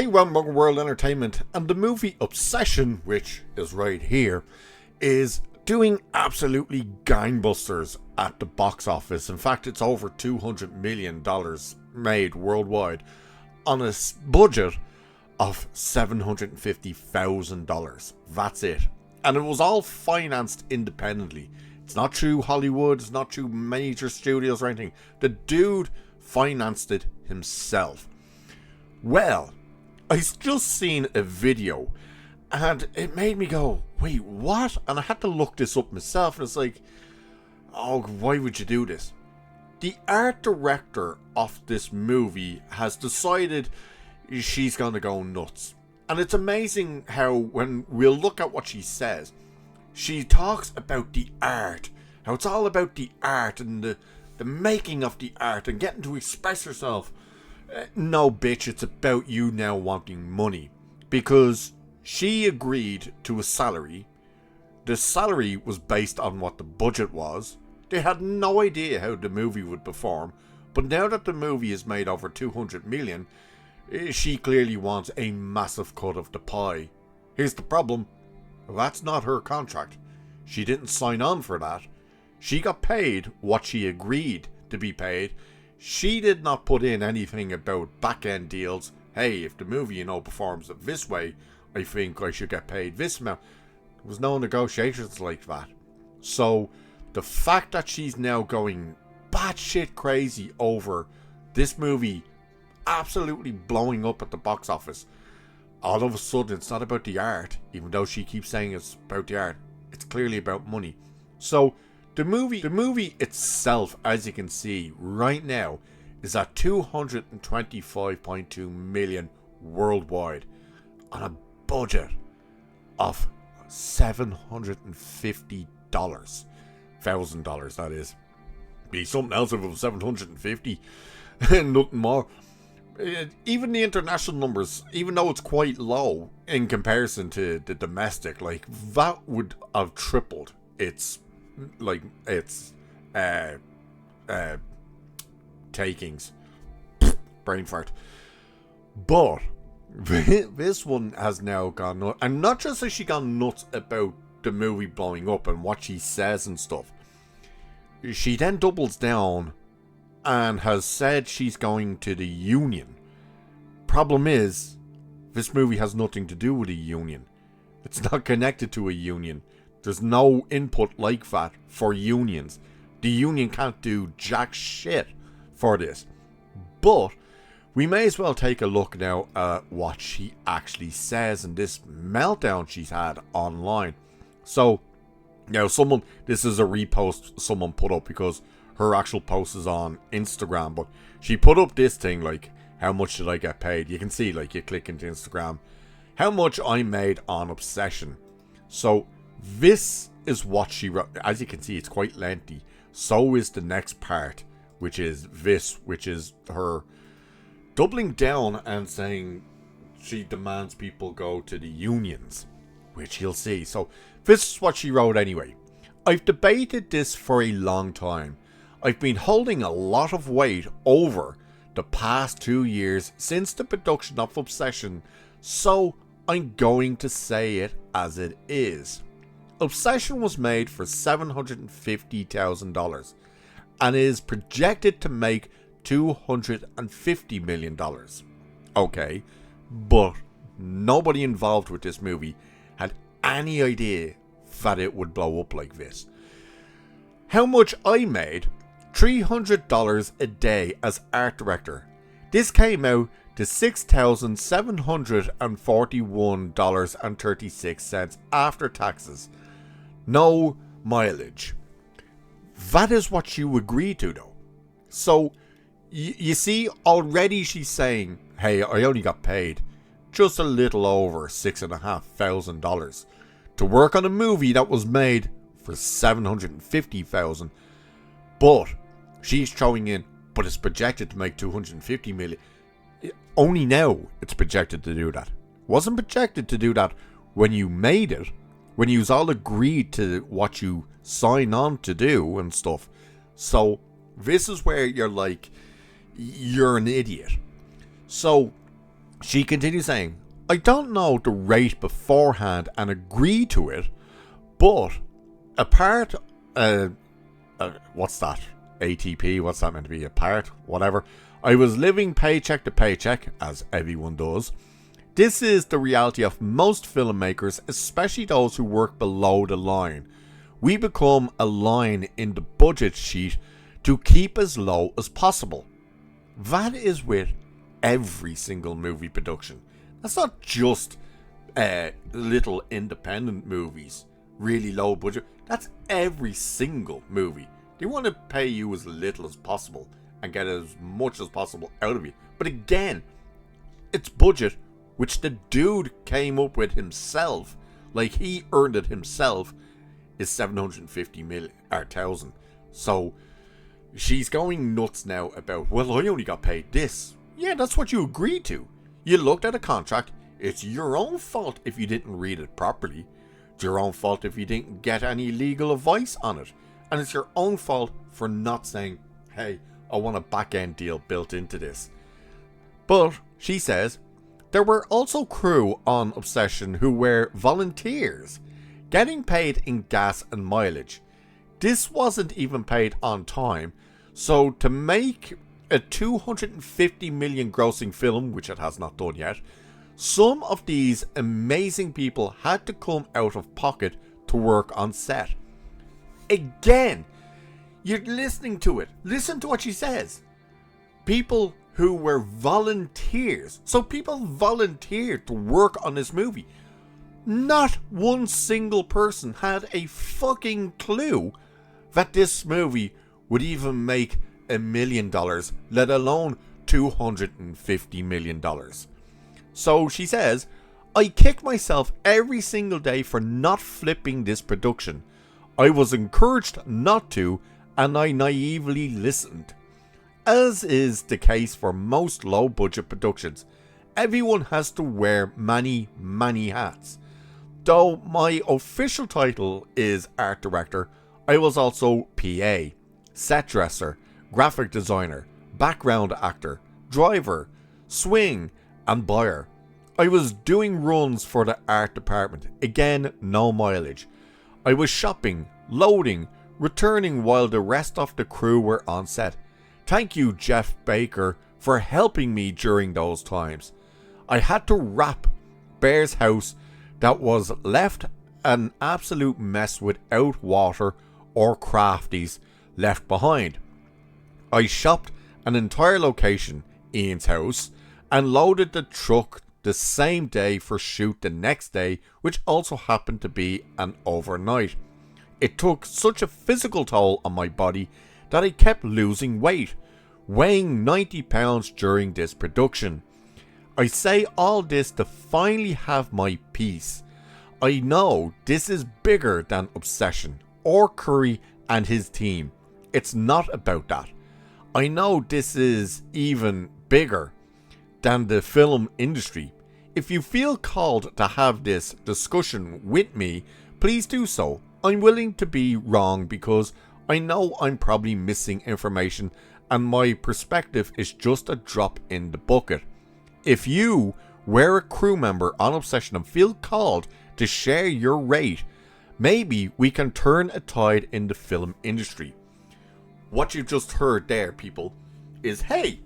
Hey, welcome World Entertainment, and the movie Obsession, which is right here, is doing absolutely gangbusters at the box office. In fact, it's over $200 million made worldwide on a budget of $750,000. That's it. And it was all financed independently. It's not through Hollywood, it's not through major studios or anything. The dude financed it himself. Well, I just seen a video and it made me go, wait, what? And I had to look this up myself, and it's like, oh, why would you do this? The art director of this movie has decided she's gonna go nuts. And it's amazing how when we'll look at what she says, she talks about the art, how it's all about the art and the making of the art and getting to express herself. No, bitch, it's about you now wanting money. Because she agreed to a salary. The salary was based on what the budget was. They had no idea how the movie would perform. But now that the movie is made over 200 million, she clearly wants a massive cut of the pie. Here's the problem. That's not her contract. She didn't sign on for that. She got paid what she agreed to be paid. She did not put in anything about back-end deals. Hey, if the movie, performs this way, I think I should get paid this amount. There was no negotiations like that. So, the fact that she's now going batshit crazy over this movie absolutely blowing up at the box office, all of a sudden it's not about the art, even though she keeps saying it's about the art. It's clearly about money. So, the movie itself, as you can see right now, is at $225.2 million worldwide on a budget of $750,000. That is. Be something else if it was 750 and nothing more. Even the international numbers, even though it's quite low in comparison to the domestic, that would have tripled its takings. Brain fart. But this one has now gone nuts. And not just has she gone nuts about the movie blowing up and what she says and stuff. She then doubles down and has said she's going to the union. Problem is, this movie has nothing to do with a union. It's not connected to a union. There's no input like that for unions. The union can't do jack shit for this. But we may as well take a look now at what she actually says in this meltdown she's had online. So, now this is a repost someone put up because her actual post is on Instagram. But she put up this thing like, how much did I get paid? You can see, you click into Instagram, how much I made on Obsession. So, this is what she wrote. As you can see, it's quite lengthy. So is the next part, which is her doubling down and saying she demands people go to the unions, which you'll see. So this is what she wrote anyway. I've debated this for a long time. I've been holding a lot of weight over the past 2 years since the production of Obsession, so I'm going to say it as it is. Obsession was made for $750,000 and is projected to make $250 million. Okay, but nobody involved with this movie had any idea that it would blow up like this. How much I made? $300 a day as art director. This came out to $6,741.36 after taxes. No mileage. That is what you agree to, though. So, you see, already she's saying, hey, I only got paid just a little over $6,500 to work on a movie that was made for $750,000. But she's throwing in, but it's projected to make $250 million. Only now it's projected to do that. Wasn't projected to do that when you made it. When you all agreed to what you sign on to do and stuff. So, this is where you're like, you're an idiot. So, She continues saying, I don't know the rate beforehand and agree to it, but apart, what's that? ATP, what's that meant to be? A part? Whatever. I was living paycheck to paycheck, as everyone does. This is the reality of most filmmakers, especially those who work below the line. We become a line in the budget sheet to keep as low as possible. That is with every single movie production. That's not just little independent movies, really low budget. That's every single movie. They want to pay you as little as possible and get as much as possible out of you. But again, it's budget, which the dude came up with himself, like he earned it himself, is 750,000. So she's going nuts now about, well, I only got paid this. Yeah, that's what you agreed to. You looked at a contract. It's your own fault if you didn't read it properly. It's your own fault if you didn't get any legal advice on it. And it's your own fault for not saying, hey, I want a back-end deal built into this. But, she says, there were also crew on Obsession who were volunteers, getting paid in gas and mileage. This wasn't even paid on time, so to make a 250 million grossing film, which it has not done yet, some of these amazing people had to come out of pocket to work on set. Again, you're listening to it. Listen to what she says. People who were volunteers. So people volunteered to work on this movie. Not one single person had a fucking clue that this movie would even make $1 million, let alone $250 million. So she says, I kick myself every single day for not flipping this production. I was encouraged not to, and I naively listened. As is the case for most low-budget productions, everyone has to wear many, many hats. Though my official title is art director, I was also PA, set dresser, graphic designer, background actor, driver, swing, and buyer. I was doing runs for the art department, again no mileage. I was shopping, loading, returning while the rest of the crew were on set. Thank you, Jeff Baker, for helping me during those times. I had to wrap Bear's house that was left an absolute mess without water or crafties left behind. I shopped an entire location, Ian's house, and loaded the truck the same day for shoot the next day, which also happened to be an overnight. It took such a physical toll on my body that I kept losing weight, weighing 90 pounds during this production. I say all this to finally have my peace. I know this is bigger than Obsession or Curry and his team. It's not about that. I know this is even bigger than the film industry. If you feel called to have this discussion with me, please do so. I'm willing to be wrong because I know I'm probably missing information and my perspective is just a drop in the bucket. If you were a crew member on Obsession and feel called to share your rate, maybe we can turn a tide in the film industry. What you've just heard there, people, is hey,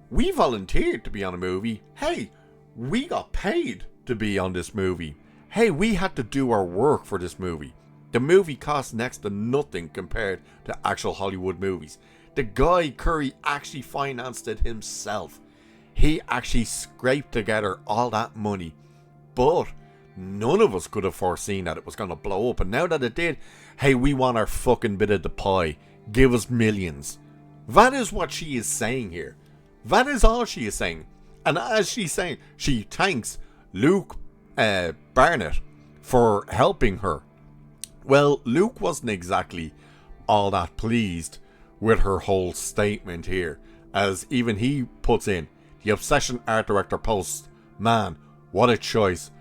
we volunteered to be on a movie. Hey, we got paid to be on this movie. Hey, we had to do our work for this movie. The movie cost next to nothing compared to actual Hollywood movies. The guy, Curry, actually financed it himself. He actually scraped together all that money. But none of us could have foreseen that it was going to blow up. And now that it did, hey, we want our fucking bit of the pie. Give us millions. That is what she is saying here. That is all she is saying. And as she's saying, she thanks Luke Barnett for helping her. Well, Luke wasn't exactly all that pleased with her whole statement here, as even he puts in, the Obsession art director posts, man, what a choice.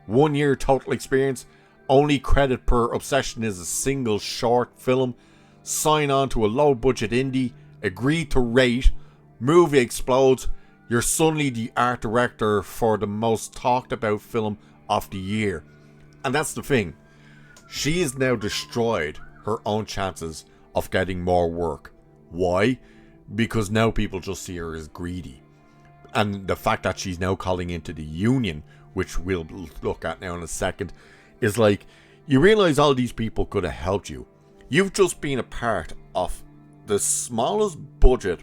1 year total experience, only credit per Obsession is a single short film, sign on to a low budget indie, agree to rate, movie explodes, You're suddenly the art director for the most talked about film of the year. And that's the thing. She has now destroyed her own chances of getting more work. Why? Because now people just see her as greedy. And the fact that she's now calling into the union, which we'll look at now in a second, is like, you realise all these people could have helped you. You've just been a part of the smallest budget,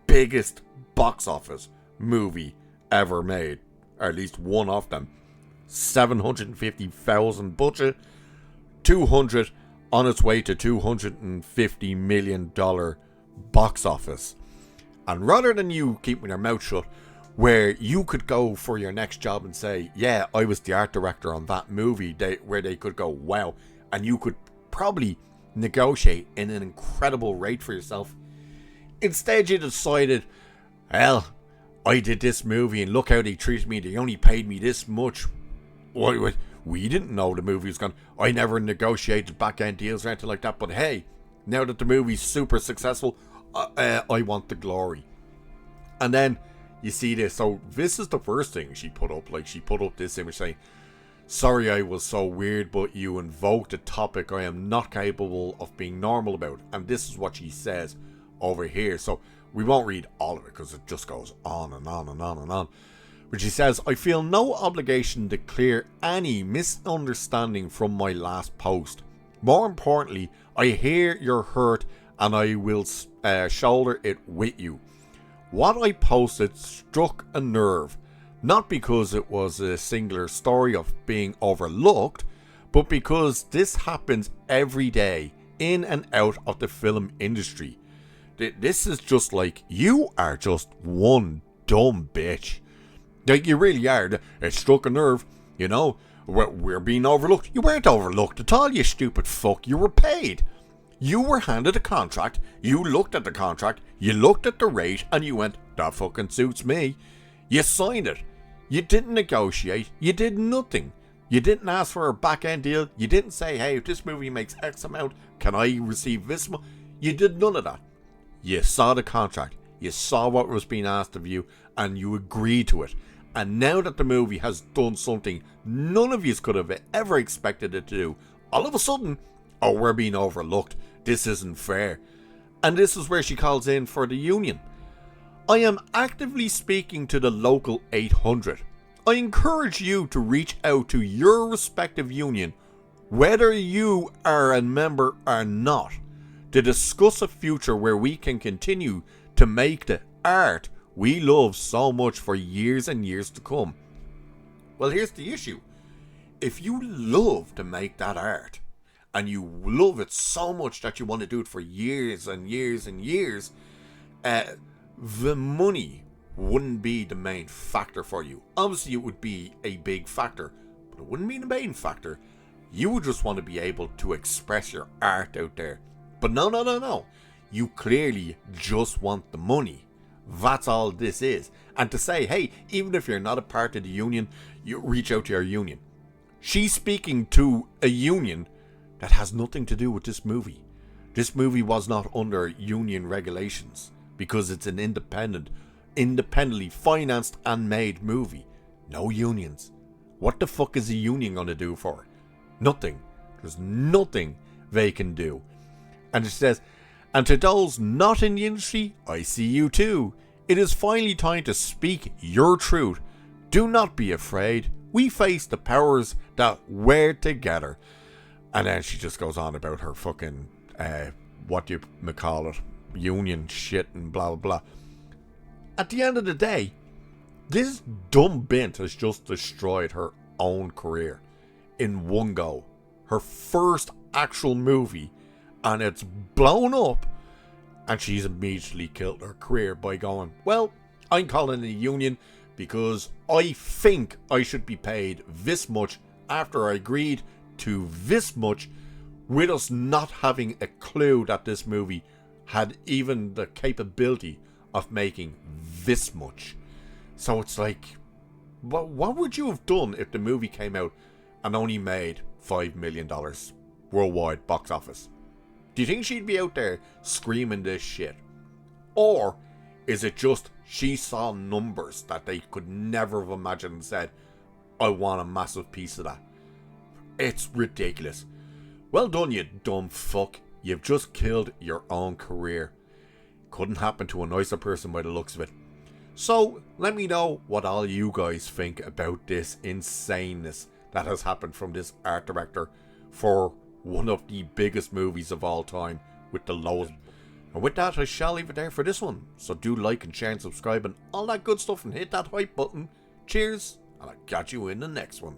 biggest box office movie ever made. Or at least one of them. 750,000 budget, 200 on its way to $250 million box office. And rather than you keeping your mouth shut, where you could go for your next job and say, yeah, I was the art director on that movie, where they could go, wow, and you could probably negotiate in an incredible rate for yourself. Instead, you decided, well, I did this movie and look how they treated me. They only paid me this much. We didn't know the movie was gone. I never negotiated back-end deals or anything like that. But hey, now that the movie's super successful, I want the glory. And then you see this. So this is the first thing she put up. Like, she put up this image saying, sorry I was so weird, but you invoked a topic I am not capable of being normal about. And this is what she says over here. So we won't read all of it because it just goes on and on and on and on. But she says, I feel no obligation to clear any misunderstanding from my last post. More importantly, I hear you're hurt and I will shoulder it with you. What I posted struck a nerve, not because it was a singular story of being overlooked, but because this happens every day in and out of the film industry. This is just like, you are just one dumb bitch. Like, you really are. It struck a nerve, you know. We're being overlooked. You weren't overlooked at all, you stupid fuck. You were paid. You were handed a contract. You looked at the contract. You looked at the rate and you went, that fucking suits me. You signed it. You didn't negotiate. You did nothing. You didn't ask for a back-end deal. You didn't say, hey, if this movie makes X amount, can I receive this much? You did none of that. You saw the contract. You saw what was being asked of you and you agreed to it. And now that the movie has done something none of you could have ever expected it to do, all of a sudden, oh, we're being overlooked. This isn't fair. And this is where she calls in for the union. I am actively speaking to the local 800. I encourage you to reach out to your respective union, whether you are a member or not, to discuss a future where we can continue to make the art we love so much for years and years to come. Well, here's the issue. If you love to make that art, and you love it so much that you want to do it for years and years and years, the money wouldn't be the main factor for you. Obviously, it would be a big factor, but it wouldn't be the main factor. You would just want to be able to express your art out there. But no. You clearly just want the money. That's all this is. And to say, hey, even if you're not a part of the union, you reach out to your union. She's speaking to a union that has nothing to do with this movie. This movie was not under union regulations because it's an independently financed and made movie. No unions. What the fuck is a union going to do for her? Nothing. There's nothing they can do. And it says, and to those not in the industry, I see you too. It is finally time to speak your truth. Do not be afraid. We face the powers that we're together. And then she just goes on about her fucking, what do you call it, union shit and blah, blah, blah. At the end of the day, this dumb bint has just destroyed her own career in one go. Her first actual movie, and it's blown up, and she's immediately killed her career by going, well, I'm calling a union because I think I should be paid this much after I agreed to this much, with us not having a clue that this movie had even the capability of making this much. So it's like, what would you have done if the movie came out and only made $5 million worldwide box office? Do you think she'd be out there screaming this shit? Or Is it just she saw numbers that they could never have imagined and said, I want a massive piece of that? It's ridiculous. Well done, you dumb fuck. You've just killed your own career. Couldn't happen to a nicer person by the looks of it. So, let me know what all you guys think about this insaneness that has happened from this art director for one of the biggest movies of all time with the lowest. And with that, I shall leave it there for this one. So do like and share and subscribe and all that good stuff and hit that hype button. Cheers, and I'll catch you in the next one.